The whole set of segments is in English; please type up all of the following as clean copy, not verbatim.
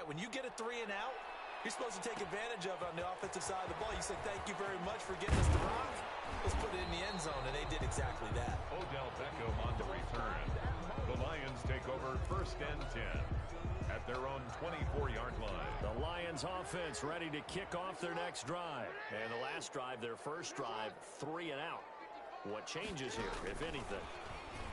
right. When you get a 3 and out, you're supposed to take advantage of it on the offensive side of the ball. You said, thank you very much for getting us the rock. Let's put it in the end zone, and they did exactly that. Odell Beckham on the return. The Lions take over 1st and 10 at their own 24-yard line. The Lions offense ready to kick off their next drive. And the last drive, their first drive, 3 and out. What changes here, if anything?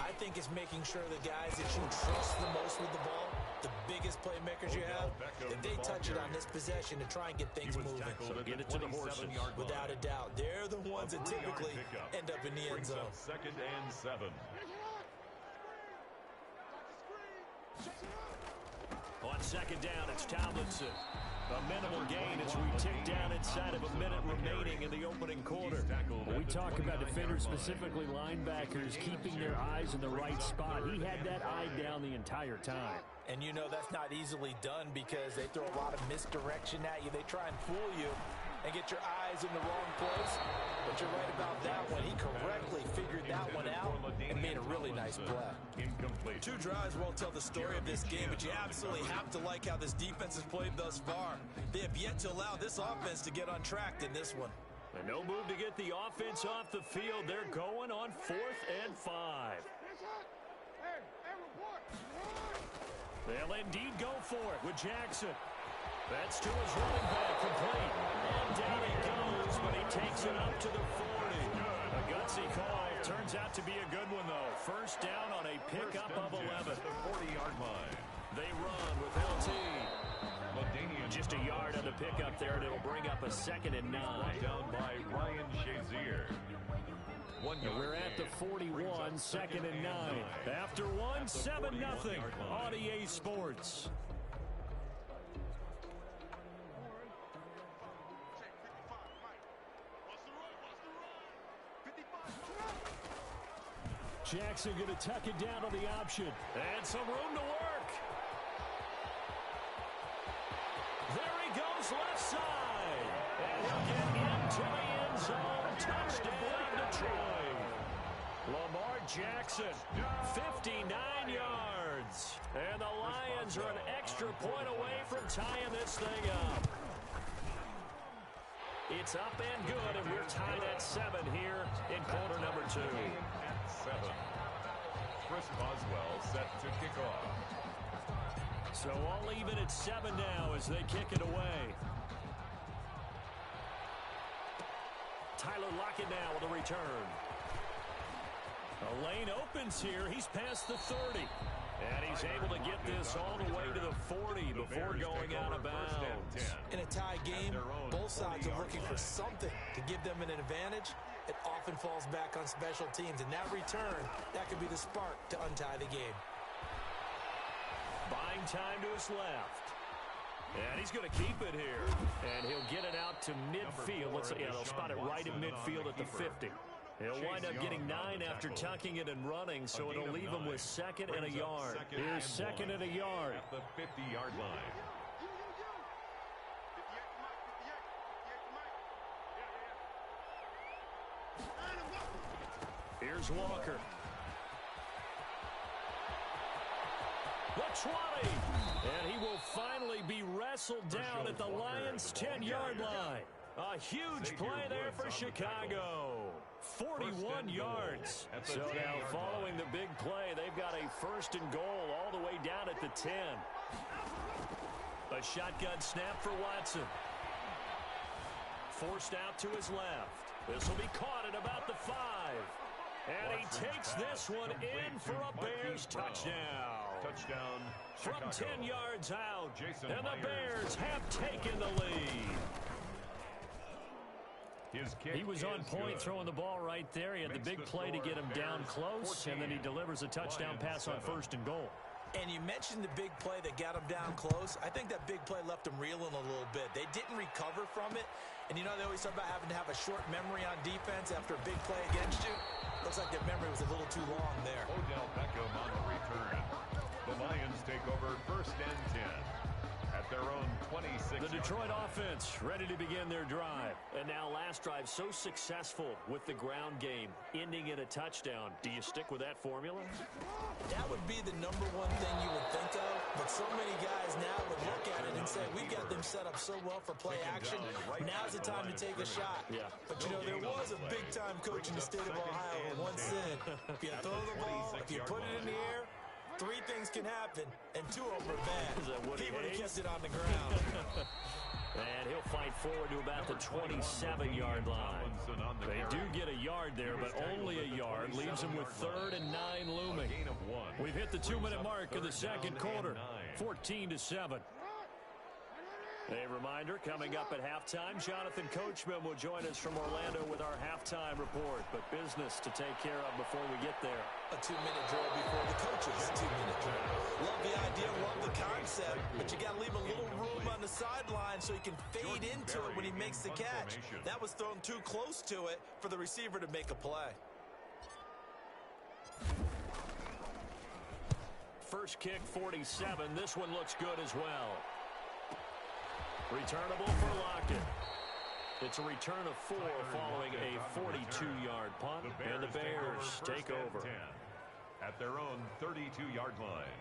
I think it's making sure the guys that you trust the most with the ball, the biggest playmakers you have, if they touch it on this possession to try and get things moving. So get it to the horses. Without a doubt. They're the ones that typically end up in the end zone. 2nd and 7. On 2nd down, it's Tomlinson. A minimal gain as we tick down inside of a minute remaining in the opening quarter. When we talk about defenders, specifically linebackers, keeping their eyes in the right spot. He had that eye down the entire time. And you know that's not easily done because they throw a lot of misdirection at you. They try and fool you and get your eyes in the wrong place. But you're right about that one. He correctly figured that one out and made a really nice play. Incomplete. 2 drives won't tell the story of this game, but you absolutely have to like how this defense has played thus far. They have yet to allow this offense to get untracked in this one. And no move to get the offense off the field. They're going on 4th and 5. They'll indeed go for it with Jackson. That's to his running back, complete. And down he goes, but he takes it up to the 40. A gutsy call. Turns out to be a good one, though. First down on a pickup of 11. The 40-yard line. They run with LT. Just a yard on the pickup there, and it'll bring up a 2nd and 9. Down by Ryan Shazier. We're at the 41, 2nd and 9. After 1, 7-0 on EA Sports. Jackson going to tuck it down on the option. And some room to work. There he goes left side. And he'll get into the end zone. Touchdown, Detroit. Lamar Jackson, 59 yards. And the Lions are an extra point away from tying this thing up. It's up and good, and we're tied at 7 here in quarter number 2. At 7. Chris Boswell set to kick off. So all even at 7 now as they kick it away. Tyler Lockett now with a return. A lane opens here. He's past the 30. And he's able to get this all the way to the 40 before going out of bounds. In a tie game, both sides are looking for something to give them an advantage. It often falls back on special teams. And that return, that could be the spark to untie the game. Buying time to his left. And he's going to keep it here. And he'll get it out to midfield. Let's see, yeah, they'll spot it right in midfield at the 50. He'll wind up getting 9 after tucking it and running, so it'll leave him with 2nd and a yard. Here's 2nd and a yard. At the 50-yard line. Here's Walker. The 20. And he will finally be wrestled down at the Lions' 10-yard line. A huge play there for Chicago. 41 yards. So now following the big play, they've got a 1st and goal all the way down at the 10. A shotgun snap for Watson. Forced out to his left. This will be caught at about the 5. And he takes this one in for a Bears touchdown. Touchdown, From Chicago. 10 yards out. Jason And the Myers. Bears have taken the lead. His kick He was on is point good. throwing the ball right there. He had the big play to get him down close, and then he delivers a touchdown pass on 1st and goal. And you mentioned the big play that got him down close. I think that big play left him reeling a little bit. They didn't recover from it. And you know they always talk about having to have a short memory on defense after a big play against you. Looks like their memory was a little too long there. Odell Beckham on the return. The Lions take over 1st and 10 at their own 26. The Detroit offense ready to begin their drive. And now last drive so successful with the ground game, ending in a touchdown. Do you stick with that formula? That would be the #1 thing you would think of, but so many guys now would look at it and say, we've got them set up so well for play action. Now's the time to take a shot. Yeah. But, you know, there was a big-time coach in the state of Ohio who once said, if you throw the ball, if you put it in the air, 3 things can happen, and 2 of them are bad. He would have kept it on the ground. And he'll fight forward to about the 27-yard line. They do get a yard there, but only a yard. Leaves them with 3rd and 9 looming. We've hit the 2-minute mark of the second quarter. 14-7. A reminder, coming up at halftime, Jonathan Coachman will join us from Orlando with our halftime report. But business to take care of before we get there. A 2-minute drill before the coaches' 2-minute drill. Love the idea, love the concept, but you got to leave a little room on the sideline so he can fade into it when he makes the catch. That was thrown too close to it for the receiver to make a play. First kick, 47. This one looks good as well. Returnable for Lockett. It's a return of 4 following a 42-yard punt, and the Bears take over. At their own 32-yard line.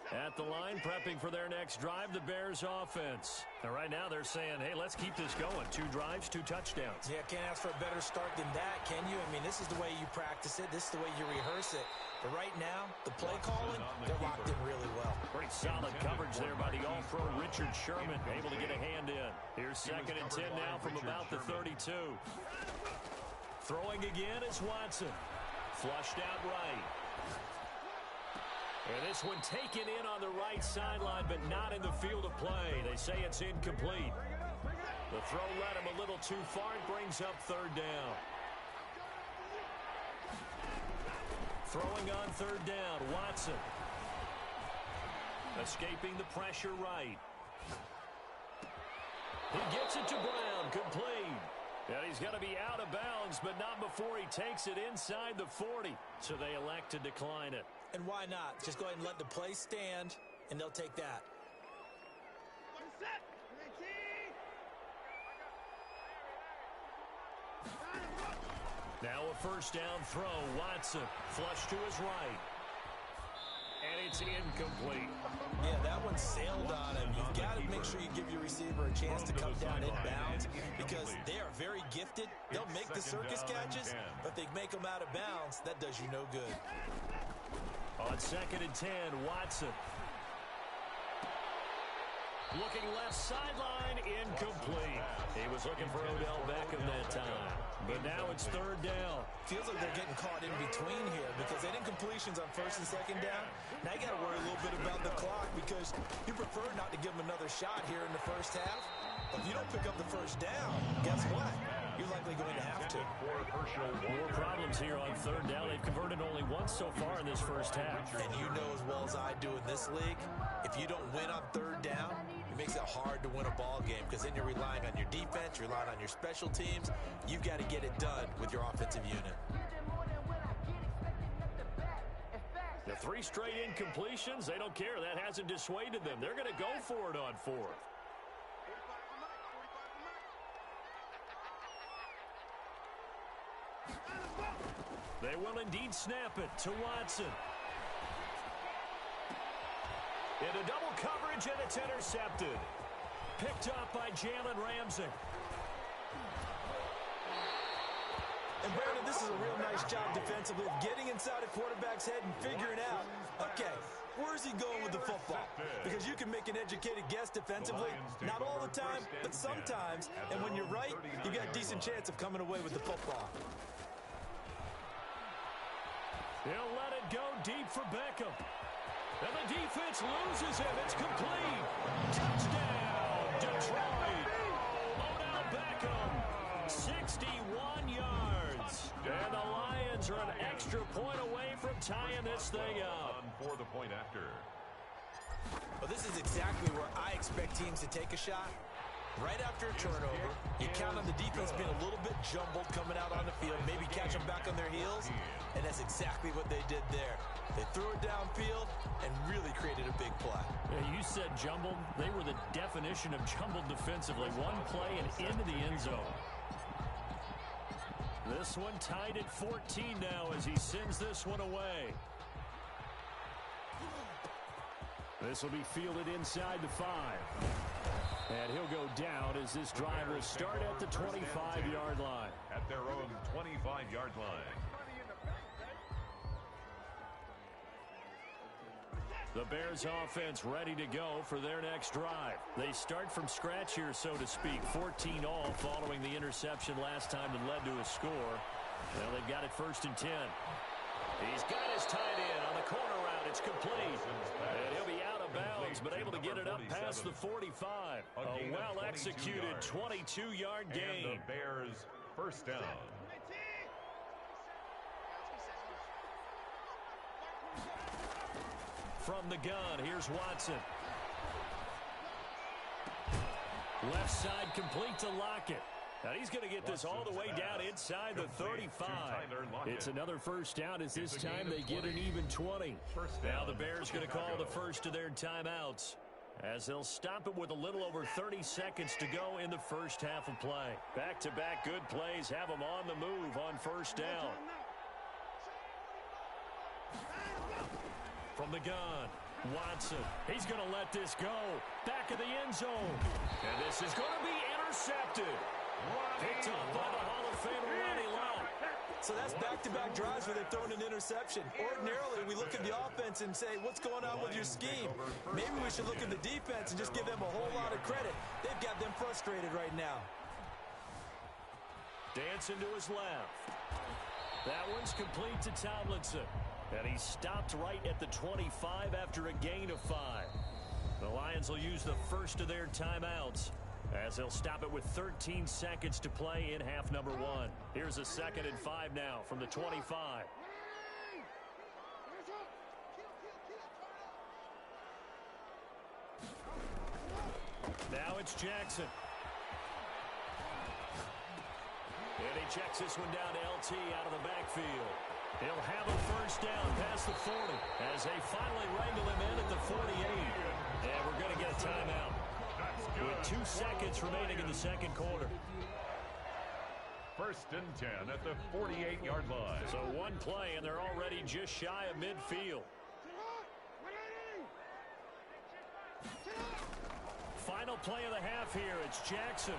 At the line, prepping for their next drive, the Bears offense. Now, right now, they're saying, hey, let's keep this going. 2 drives, 2 touchdowns. Yeah, can't ask for a better start than that, can you? I mean, this is the way you practice it. This is the way you rehearse it. But right now, the play calling, they're locked in really well. Pretty solid coverage there by the all-pro Richard Sherman, able to get a hand in. Here's 2nd and 10 now from about the 32. Throwing again is Watson. Flushed out right. And this one taken in on the right sideline, but not in the field of play. They say it's incomplete. The throw led him a little too far. It brings up 3rd down. Throwing on 3rd down, Watson. Escaping the pressure right. He gets it to Brown, complete. And he's going to be out of bounds, but not before he takes it inside the 40. So they elect to decline it. And why not? Just go ahead and let the play stand, and they'll take that. Now a 1st down throw. Watson, flush to his right. And it's incomplete. Yeah, that one sailed on him. You've got to make sure you give your receiver a chance to come down inbounds because they are very gifted. They'll make the circus catches, but if they make them out of bounds, that does you no good. On 2nd and 10, Watson. Looking left sideline, incomplete. He was looking for Odell Beckham that time. But now it's 3rd down. Feels like they're getting caught in between here because they didn't completions on 1st and 2nd down. Now you got to worry a little bit about the clock because you prefer not to give them another shot here in the 1st half. But if you don't pick up the 1st down, guess what? You're likely going to have to. More problems here on 3rd down. They've converted only once so far in this 1st half. And you know as well as I do in this league, if you don't win on 3rd down, it makes it hard to win a ball game because then you're relying on your defense, you're relying on your special teams. You've got to get it done with your offensive unit. The 3 straight incompletions, they don't care. That hasn't dissuaded them. They're going to go for it on 4th. They will indeed snap it to Watson. Into double coverage, and it's intercepted. Picked up by Jalen Ramsey. And Brandon, this is a real nice job defensively of getting inside a quarterback's head and figuring out, okay, where's he going with the football? Because you can make an educated guess defensively, not all the time, but sometimes. And when you're right, you got a decent chance of coming away with the football. He'll let it go deep for Beckham. And the defense loses him. It's complete. Touchdown, Detroit. Odell Beckham, 61 yards. And the Lions are an extra point away from tying this thing up. For the point after. Well, this is exactly where I expect teams to take a shot. Right after a turnover, you count on the defense being a little bit jumbled coming out on the field, maybe catch them back on their heels, and that's exactly what they did there. They threw it downfield and really created a big play. Yeah, you said jumbled. They were the definition of jumbled defensively. One play and into the end zone. This one tied at 14 now as he sends this one away. This will be fielded inside the 5. And he'll go down as this drive will start at the 25-yard line. At their own 25-yard line. The Bears offense ready to go for their next drive. They start from scratch here, so to speak. 14 all following the interception last time that led to a score. Well, they've got it 1st and 10. He's got his tight end on the corner route. It's complete. And he'll be out of bounds, but able to get it up past the 45. A well-executed 22-yard gain. And the Bears first down. From the gun, here's Watson. Left side complete to Lockett. Now he's going to get this all the way down inside the 35. It's another first down as this time they get an even 20. Now the Bears going to call the first of their timeouts as they'll stop it with a little over 30 seconds to go in the first half of play. Back-to-back good plays have them on the move on first down. From the gun, Watson. He's going to let this go. Back of the end zone. And this is going to be intercepted. Picked up by the Hall of Famer, Ronnie Lott. So that's back-to-back drives where they've thrown an interception. Ordinarily, we look at the offense and say, what's going on with your scheme? Maybe we should look at the defense and just give them a whole lot of credit. They've got them frustrated right now. Dancing to his left. That one's complete to Tomlinson. And he stopped right at the 25 after a gain of 5. The Lions will use the first of their timeouts as they'll stop it with 13 seconds to play in half number 1. Here's a 2nd and 5 now from the 25. Now it's Jackson. And he checks this one down to LT out of the backfield. He'll have a first down past the 40 as they finally wrangle him in at the 48. And we're going to get a timeout with 2 seconds remaining in the second quarter. 1st and 10 at the 48-yard line. So one play, and they're already just shy of midfield. Final play of the half here. It's Jackson.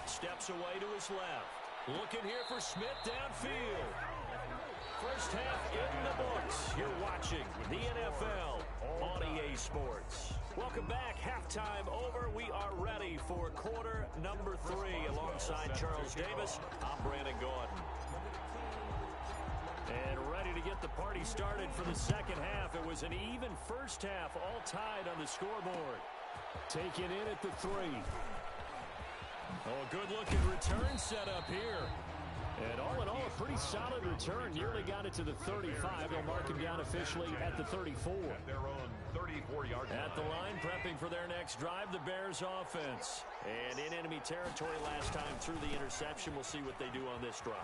Steps away to his left. Looking here for Smith downfield. First half in the books. You're watching the NFL on EA Sports. Welcome back. Halftime over. We are ready for quarter number 3. Alongside Charles Davis, I'm Brandon Gordon. And ready to get the party started for the second half. It was an even first half, all tied on the scoreboard. Taken in at the 3. Oh, a good-looking return set up here. And all in all, a pretty solid return. Nearly got it to the 35. They'll mark him down officially at the 34. At their own 34-yard line. At the line, prepping for their next drive, the Bears offense. And in enemy territory last time through the interception. We'll see what they do on this drive.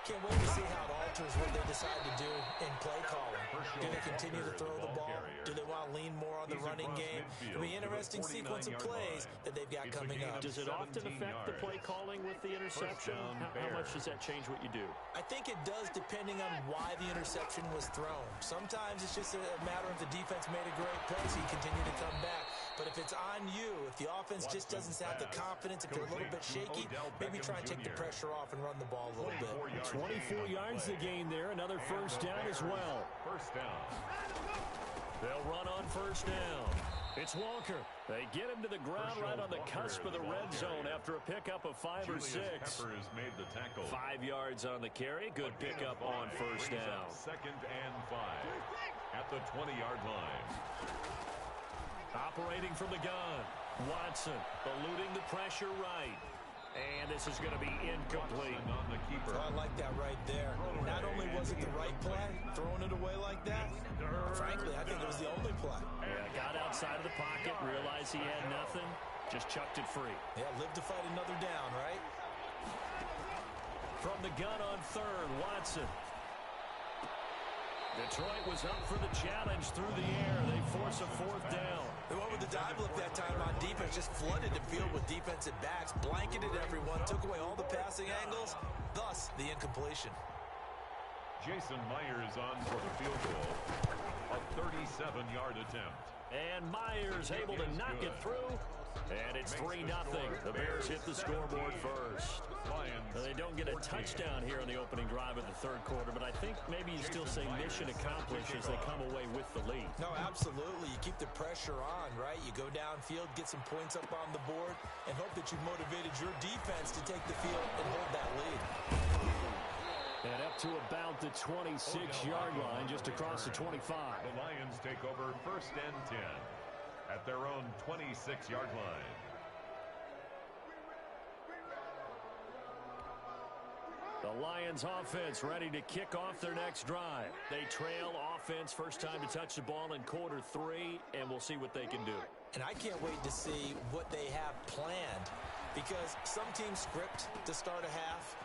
Can't wait to see how it alters what they decide to do in play calling. Do they continue to throw the ball? Do they want to lean more on the running game? It'll be an interesting sequence of plays that they've got coming up. Does it often affect the play calling with the interception? How much does that change what you do? I think it does, depending on why the interception was thrown. Sometimes it's just a matter of the defense made a great play, so you continue to come back. But if it's on you, if the offense just doesn't have the confidence, if they're a little bit shaky, maybe try and take the pressure off and run the ball a little bit. 24 yards to gain there. Another first down as well. First down. They'll run on first down. It's Walker. They get him to the ground right on the cusp of the red zone after a pickup of 5 or 6. Peppers made the tackle. 5 yards on the carry. Good pickup on first down. 2nd and 5 at the 20-yard line. Operating from the gun. Watson eluding the pressure right. And this is going to be incomplete. On the keeper. I like that right there. Not only was it the right play, throwing it away like that, frankly, I think it was the only play. Yeah, got outside of the pocket, realized he had nothing, just chucked it free. Yeah, live to fight another down, right? From the gun on 3rd, Watson. Detroit was up for the challenge through the air. They force a 4th down. They went with the dive look that time on defense, just flooded the field with defensive backs, blanketed everyone, took away all the passing angles, thus the incompletion. Jason Myers on for the field goal. A 37-yard attempt. And Myers able to knock it through. And it's 3-0. The Bears hit the scoreboard first. They don't get a touchdown here in the opening drive of the third quarter, but I think maybe you still say mission accomplished as they come away with the lead. No, absolutely. You keep the pressure on, right? You go downfield, get some points up on the board, and hope that you've motivated your defense to take the field and hold that lead. And up to about the 26-yard line, just across the 25. The Lions take over 1st and 10 at their own 26-yard line. The Lions offense ready to kick off their next drive. They trail offense first time to touch the ball in quarter 3, and we'll see what they can do. And I can't wait to see what they have planned, because some teams script to start a half.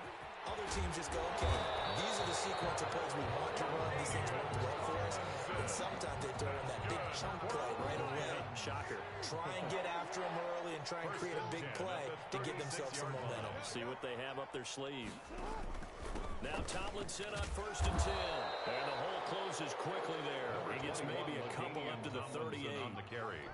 Other teams just go, okay, these are the sequence of plays we want to run. These things work well for us. And sometimes they throw in that big chunk play right away. Shocker. Try and get after them early and try and create a big play to give themselves some momentum. See what they have up their sleeve. Now Tomlinson on 1st and 10. And the hole closes quickly there. He gets maybe a couple up to the 38. On the carry.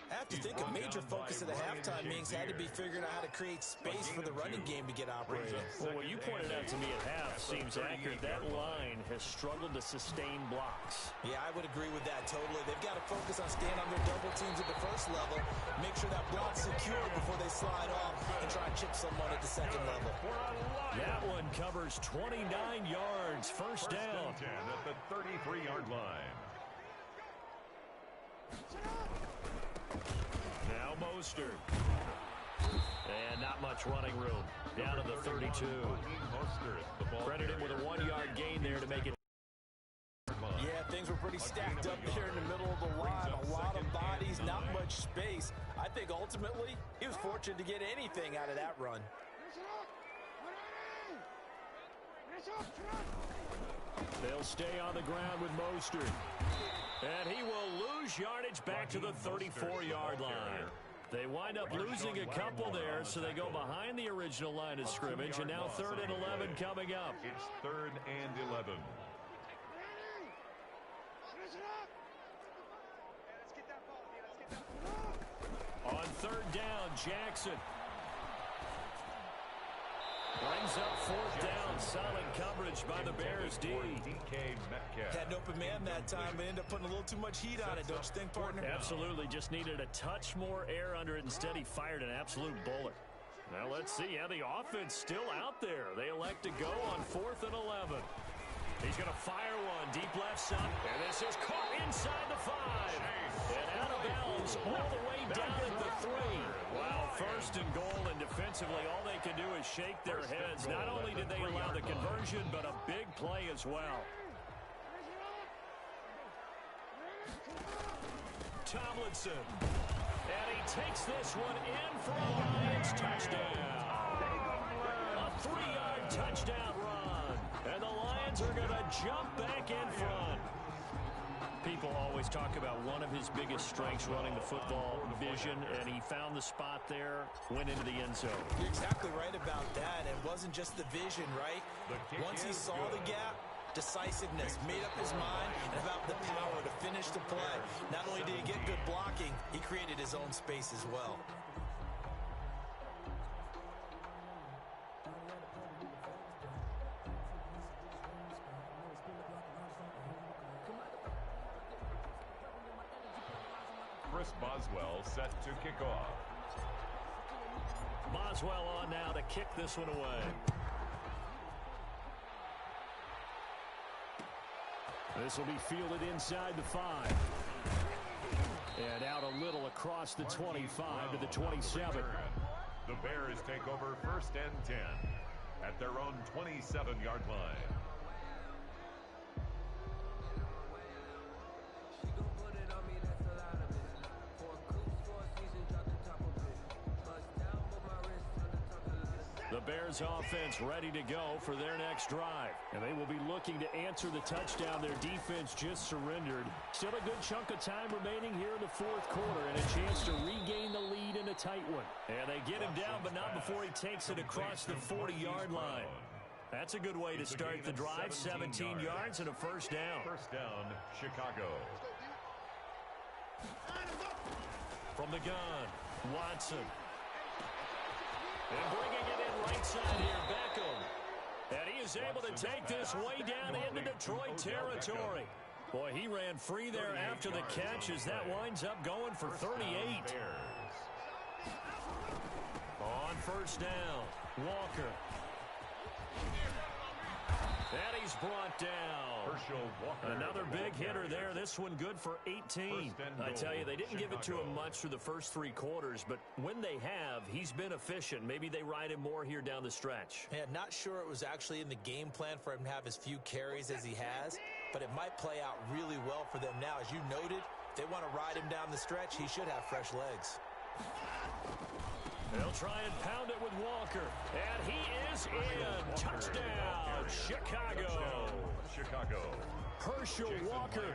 I have to think a major focus at the halftime meetings had to be figuring out how to create space for the running game to get operating. Well, what you pointed out to me at half seems accurate. That line has struggled to sustain blocks. Yeah, I would agree with that totally. They've got to focus on staying on their double teams at the first level, make sure that block's secure before they slide off, and try and chip someone at the second level. That one covers 29 yards. First down. 10 at the 33-yard line. Now Mostert. And not much running room. Down to the 32. Credit him with a 1-yard gain there to make it. Yeah, things were pretty stacked up there in the middle of the line. A lot of bodies, not much space. I think ultimately he was fortunate to get anything out of that run. They'll stay on the ground with Mostert. And he will lose yardage back to the 34-yard line. They wind up losing a couple there, so they go behind the original line of scrimmage, and now 3rd and 11 coming up. It's 3rd and 11. On 3rd down, Jackson brings up 4th down. Solid coverage by the Bears D. Had an open man that time, but ended up putting a little too much heat on it, don't you think, partner? Absolutely. Just needed a touch more air under it. Instead, he fired an absolute bullet. Now, let's see. Yeah, the offense still out there. They elect to go on 4th and 11. He's going to fire one. Deep left side. And this is caught inside the 5. And out of bounds all the way down at the 3. Wow, 1st and goal, and defensively all they can do is shake their heads. Not only did they allow the conversion, but a big play as well. Tomlinson. And he takes this one in for a Lions touchdown. A 3-yard touchdown run. And the Lions are going to jump back in front. People always talk about one of his biggest strengths running the football, vision, and he found the spot there, went into the end zone. You're exactly right about that. It wasn't just the vision, right? Once he saw the gap, decisiveness, made up his mind, and about the power to finish the play. Not only did he get good blocking, he created his own space as well. Chris Boswell set to kick off. Boswell on now to kick this one away. This will be fielded inside the 5. And out a little across the 25 to the 27. The Bears take over 1st and 10 at their own 27-yard line. The Bears offense ready to go for their next drive. And they will be looking to answer the touchdown their defense just surrendered. Still a good chunk of time remaining here in the 4th quarter and a chance to regain the lead in a tight one. And they get him down, but not before he takes it across the 40-yard line. That's a good way to start the drive. 17 yards and a first down. First down, Chicago. From the gun, Watson. And bringing it in right side here, Beckham. And he is able to take this way down into Detroit territory. Boy, he ran free there after the catch as that winds up going for 38. On first down, Walker. And he's brought down. Another big hitter there. This one good for 18. I tell you, they didn't give it to him much through the first 3 quarters, but when they have, he's been efficient. Maybe they ride him more here down the stretch. Yeah, not sure it was actually in the game plan for him to have as few carries as he has, but it might play out really well for them now. As you noted, if they want to ride him down the stretch, he should have fresh legs. They'll try and pound it with Walker. And he is in. Touchdown, Chicago. Herschel Walker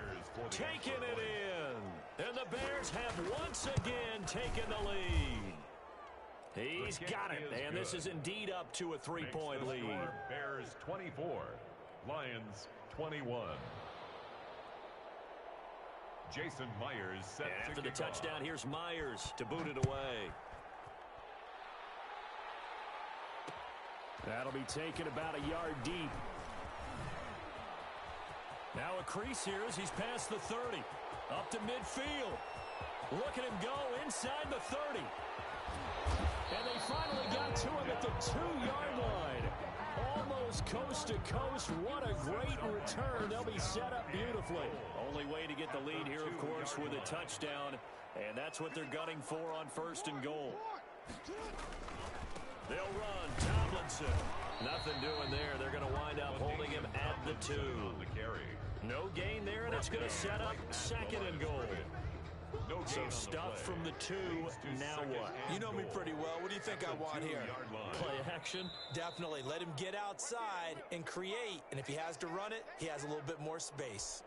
taking it in. And the Bears have once again taken the lead. He's got it. And this is indeed up to a 3-point lead. Bears 24, Lions 21. Jason Myers set and after the touchdown, here's Myers to boot it away. That'll be taken about a yard deep. Now a crease here as he's past the 30. Up to midfield. Look at him go inside the 30. And they finally got to him at the 2-yard line. Almost coast to coast. What a great return. They'll be set up beautifully. Only way to get the lead here, of course, with a touchdown. And that's what they're gunning for on first and goal. They'll run. Tomlinson. Nothing doing there. They're going to wind up holding him at the 2. No gain there, and it's going to set up second and goal. So stuff from the 2. Now what? You know me pretty well. What do you think I want here? Play action? Definitely. Let him get outside and create. And if he has to run it, he has a little bit more space.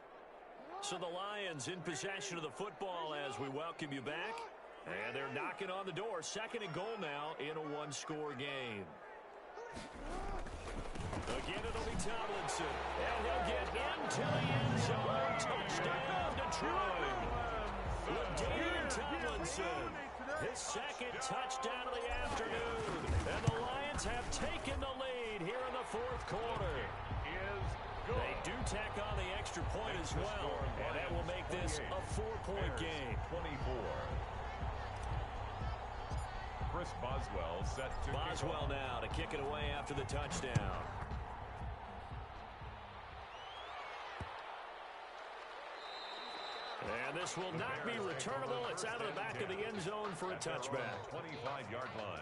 So the Lions in possession of the football as we welcome you back. And they're knocking on the door. Second and goal now in a 1-score game. Again, it'll be Tomlinson. And he'll get into the end zone. Touchdown, Detroit. LaDainian Tomlinson. His second touchdown of the afternoon. And the Lions have taken the lead here in the 4th quarter. They do tack on the extra point as well. And that will make this a 4-point game. 24. Chris Boswell set to Boswell now to kick it away after the touchdown. And this will not be returnable. It's out of the back of the end zone for a touchback. 25-yard line.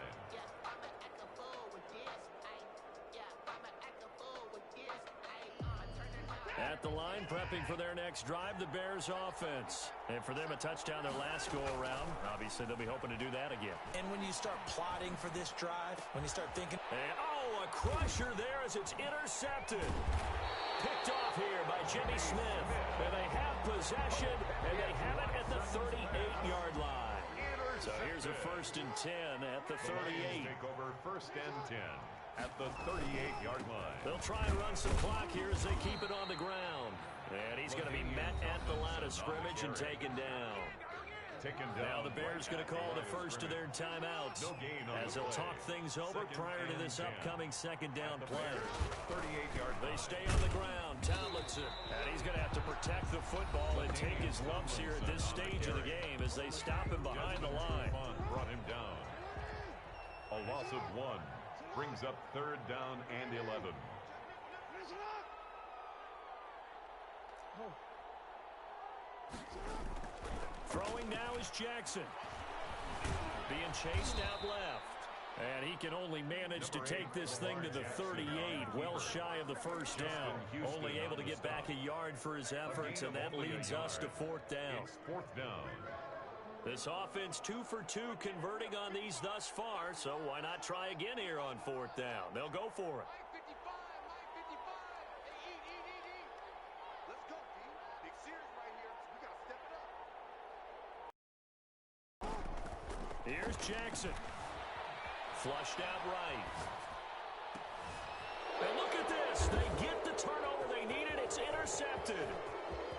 At the line, prepping for their next drive, the Bears offense. And for them, a touchdown their last go-around. Obviously, they'll be hoping to do that again. And when you start plotting for this drive, when you start thinking... And, a crusher there as it's intercepted. Picked off here by Jimmy Smith. And they have possession, and they have it at the 38-yard line. So here's a 1st and 10 at the 38. Take over 1st and 10. At the 38-yard line. They'll try and run some clock here as they keep it on the ground. And he's going to be met at the line of scrimmage and taken down. Now the Bears going to call the first of their timeouts as they'll talk things over prior to this upcoming second down play. 38-yard. They stay on the ground. Tomlinson. And he's going to have to protect the football and take his lumps here at this stage of the game as they stop him behind the line. Brought him down. A loss of 1. Brings up 3rd down and 11. Throwing now is Jackson. Being chased out left. And he can only manage to take this thing to the 38, well shy of the first down. Only able to get back a yard for his efforts, and that leads us to 4th down. 4th down. This offense 2 for 2 converting on these thus far, so why not try again here on 4th down? They'll go for it. Let's go, team. Big series right here. We got to step it up. Here's Jackson. Flushed out right. And look at Brooks. They get the turnover they needed. It's intercepted.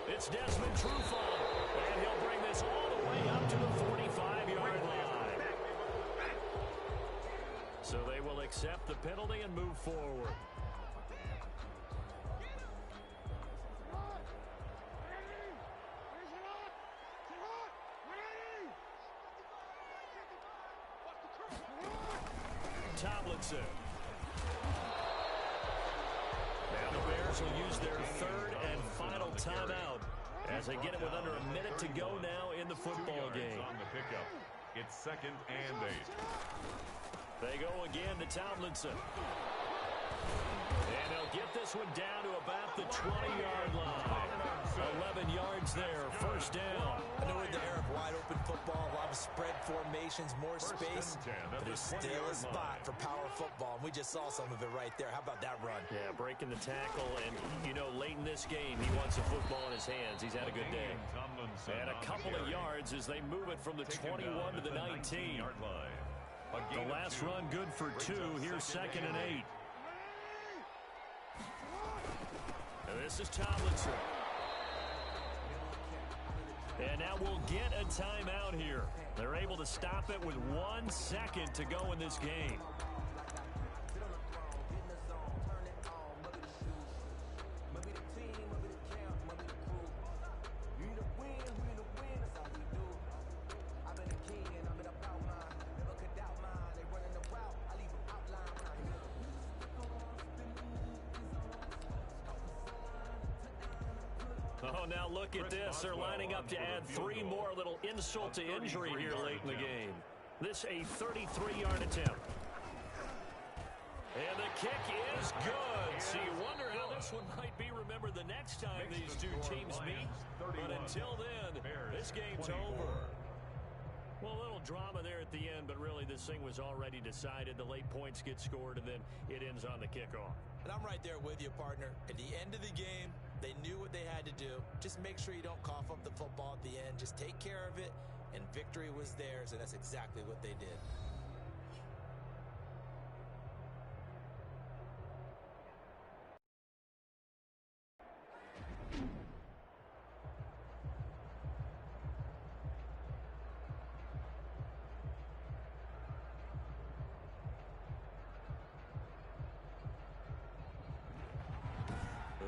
It's Desmond Trufant, and he'll bring this all the way up to the 45-yard line. So they will accept the penalty and move forward. Tomlinson. Now the Bears will use their third and final timeout as they get it with under a minute to go now in the football game. On the pickup. It's 2nd and 8. They go again to Tomlinson. And they'll get this one down to about the 20-yard line. 11 yards there, first down. I know in the era of wide-open football, a lot of spread formations, more space, but there's still a spot for power football, and we just saw some of it right there. How about that run? Yeah, breaking the tackle, and, you know, late in this game, he wants the football in his hands. He's had a good day. And a couple of yards as they move it from the 21 to the 19. The last run good for 2. Here's 2nd and 8. And this is Tomlinson. And now we'll get a timeout here. They're able to stop it with 1 second to go in this game. Oh, now look at this. They're lining up to add 3 more, little insult to injury here late in the game. This a 33-yard attempt. And the kick is good. So you wonder how this one might be remembered the next time these two teams meet. But until then, this game's over. Well, a little drama there at the end, but really this thing was already decided. The late points get scored, and then it ends on the kickoff. And I'm right there with you, partner. At the end of the game, they knew what they had to do. Just make sure you don't cough up the football at the end. Just take care of it, and victory was theirs, and that's exactly what they did.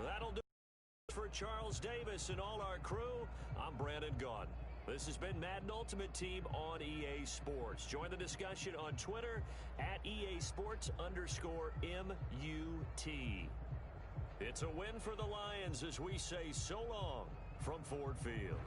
That'll do it for Charles Davis and all our crew. I'm Brandon Gaudin. This has been Madden Ultimate Team on EA Sports. Join the discussion on Twitter at EA Sports_MUT. It's a win for the Lions as we say so long from Ford Field.